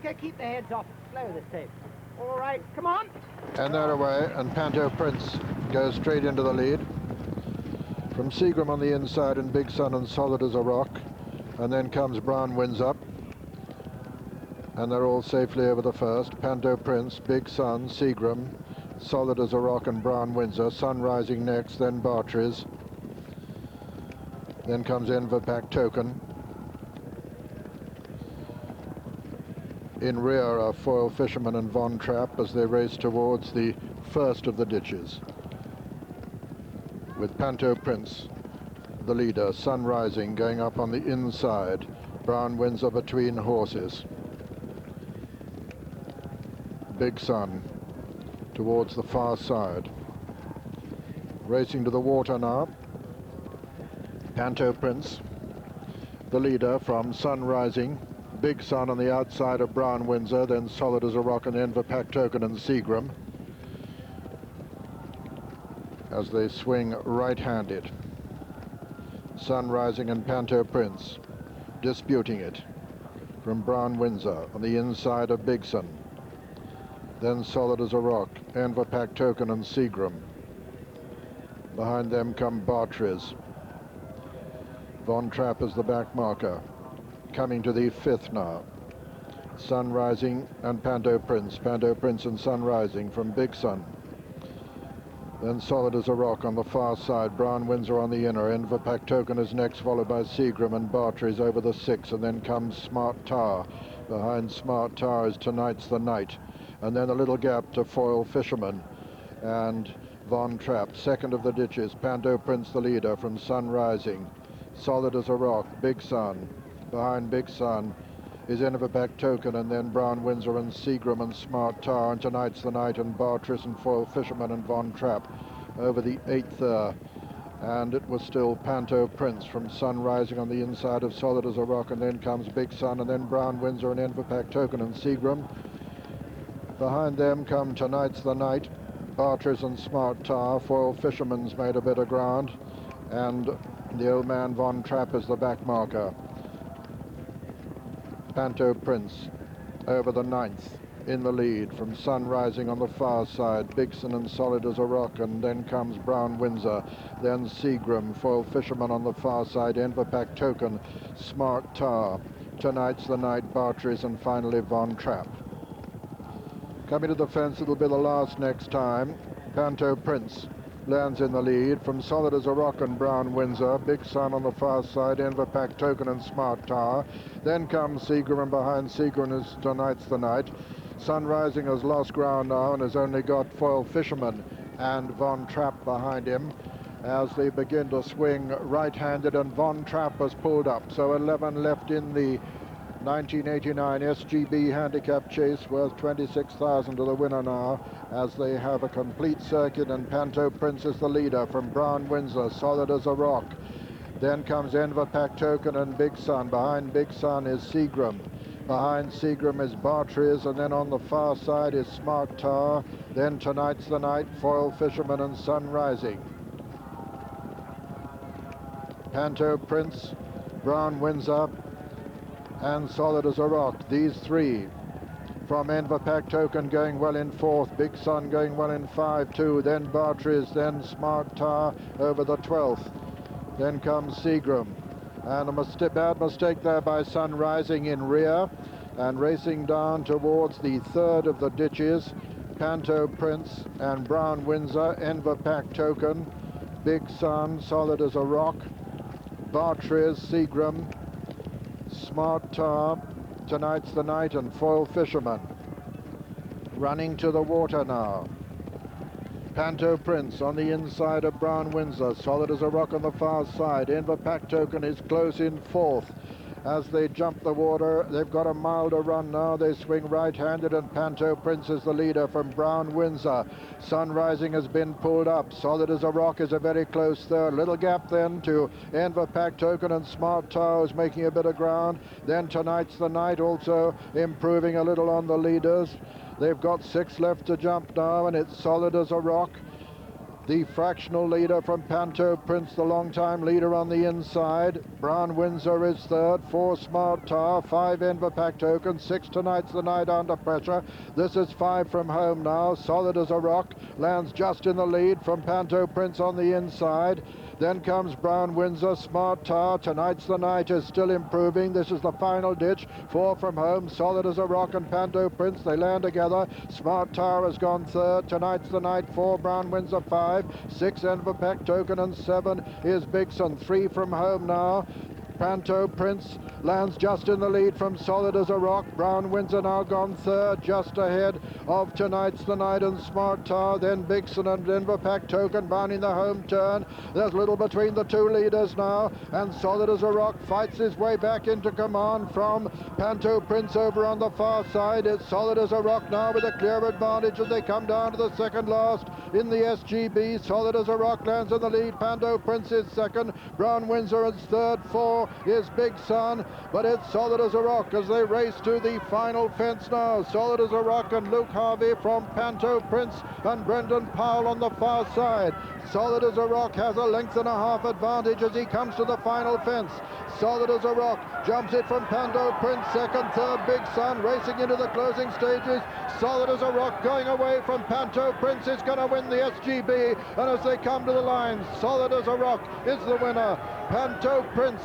Okay, keep the heads off. Slow this tape. All right, come on. And they're away, and Panto Prince goes straight into the lead. From Seagram on the inside and Big Sun and Solid as a Rock. And then comes Brown Windsor. And they're all safely over the first. Panto Prince, Big Sun, Seagram, Solid as a Rock and Brown Windsor. Sun Rising next, then Bartries. Then comes Enverpack Token. In rear are Foil Fisherman and Von Trapp as they race towards the first of the ditches. With Panto Prince, the leader, Sun Rising, going up on the inside. Brown Windsor between horses. Big Sun towards the far side. Racing to the water now. Panto Prince, the leader from Sun Rising. Big Sun on the outside of Brown Windsor, then Solid as a Rock and Enverpack Token and Seagram. As they swing right-handed. Sun Rising and Panto Prince disputing it. From Brown Windsor on the inside of Big Sun. Then Solid as a Rock, Enverpack Token and Seagram. Behind them come Bartries. Von Trapp is the back marker. Coming to the fifth now. Sun Rising and Panto Prince. Panto Prince and Sun Rising from Big Sun. Then Solid as a Rock on the far side. Brown Windsor on the inner. Enverpack Token is next, followed by Seagram and Bartries over the six. And then comes Smart Tar. Behind Smart Tar is Tonight's the Night. And then a little gap to Foil Fisherman and Von Trapp. Second of the ditches. Panto Prince the leader from Sun Rising. Solid as a Rock. Big Sun. Behind Big Sun is Enverpack Token, and then Brown Windsor and Seagram and Smart Tar, and Tonight's the Night and Bartries and Foil Fisherman and Von Trapp over the eighth there. And it was still Panto Prince from Sun Rising on the inside of Solid as a Rock, and then comes Big Sun, and then Brown Windsor and Enverpack Token and Seagram. Behind them come Tonight's the Night, Bartries and Smart Tar. Foil Fisherman's made a bit of ground, and the old man Von Trapp is the back marker. Panto Prince over the ninth in the lead from Sun Rising on the far side. Big Sun and Solid as a Rock, and then comes Brown Windsor, then Seagram, Foil Fisherman on the far side, Enverpack Token, Smart Tar, Tonight's the Night, Bartries, and finally Von Trapp. Coming to the fence, it'll be the last next time. Panto Prince lands in the lead from Solid as a Rock and Brown Windsor. Big Sun on the far side, Enverpack Token and Smart Tar. Then comes Seagram, and behind Seagram is Tonight's the Night. Sun Rising has lost ground now and has only got Foil Fisherman and Von Trapp behind him as they begin to swing right-handed, and Von Trapp has pulled up. So 11 left in the 1989 SGB handicap chase, worth 26,000 to the winner now, as they have a complete circuit, and Panto Prince is the leader from Brown Windsor, Solid as a Rock. Then comes Enverpack Token and Big Sun. Behind Big Sun is Seagram. Behind Seagram is Bartries, and then on the far side is Smart Tar. Then Tonight's the Night, Foil Fisherman and Sun Rising. Panto Prince, Brown Windsor, and Solid as a Rock. These three from Enverpack Token going well in fourth. Big Sun going well in 5-2. Then Bartries, then Smart Tar over the 12th. Then comes Seagram. And a bad mistake there by Sun Rising in rear. And racing down towards the third of the ditches, Panto Prince and Brown Windsor, Enverpack Token, Big Sun, Solid as a Rock, Bartries, Seagram, Smart Tar, Tonight's the Night, and Foil Fisherman. Running to the water now. Panto Prince on the inside of Brown Windsor, Solid as a Rock on the far side. Enverpack Token is close in fourth. As they jump the water, they've got a mile to run now. They swing right-handed, and Panto Prince is the leader from Brown Windsor. Sun Rising has been pulled up. Solid as a Rock is a very close third. Little gap then to Enverpack Token, and Smart Tar is making a bit of ground. Then Tonight's the Night also improving a little on the leaders. They've got 6 left to jump now, and it's Solid as a Rock. The fractional leader from Panto Prince, the long-time leader on the inside. Brown Windsor is third, 4 Smart Tar, 5 Enver Pack Token, 6 Tonight's the Night Under Pressure. This is 5 from home now. Solid as a Rock lands just in the lead from Panto Prince on the inside. Then comes Brown Windsor, Smart Tar, Tonight's the Night is still improving. This is the final ditch, 4 from home. Solid as a Rock and Panto Prince, they land together. Smart Tar has gone third. Tonight's the Night, 4 Brown Windsor, 5, 6 Enver Pack Token, and 7 is Bigson. 3 from home now. Panto Prince lands just in the lead from Solid as a Rock. Brown Windsor now gone third, just ahead of Tonight's the Night and Smart Tar. Then Bigson and Enver Pack Token rounding the home turn. There's little between the two leaders now, and Solid as a Rock fights his way back into command from Panto Prince over on the far side. It's Solid as a Rock now with a clear advantage as they come down to the second last in the SGB. Solid as a Rock lands in the lead. Panto Prince is second. Brown Windsor is third. 4 is Big Sun, but it's Solid as a Rock as they race to the final fence now. Solid as a Rock and Luke Harvey from Panto Prince and Brendan Powell on the far side. Solid as a Rock has a length and a half advantage as he comes to the final fence. Solid as a Rock jumps it from Panto Prince, second, third, Big Sun racing into the closing stages. Solid as a Rock going away from Panto Prince is going to win the SGB, and as they come to the line, Solid as a Rock is the winner. Panto Prince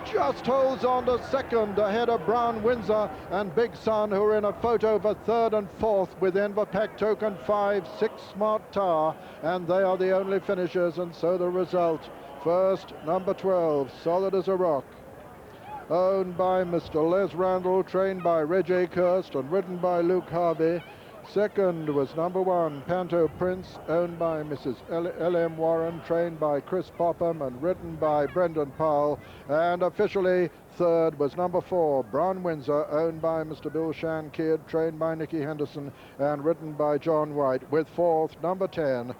just holds on to second ahead of Brown Windsor and Big Sun, who are in a photo for third and fourth with Enver Pack Token, 5, 6 Smart Tar, and they are the only finishers. And so the result: first, number 12, Solid as a Rock, owned by Mr. Les Randall, trained by Reg A. Kirst and ridden by Luke Harvey. Second was number 1, Panto Prince, owned by Mrs. L.M. Warren, trained by Chris Popham and ridden by Brendan Powell. And officially third was number 4, Brown Windsor, owned by Mr. Bill Shan Kidd, trained by Nicky Henderson and ridden by John White. With fourth, number 10,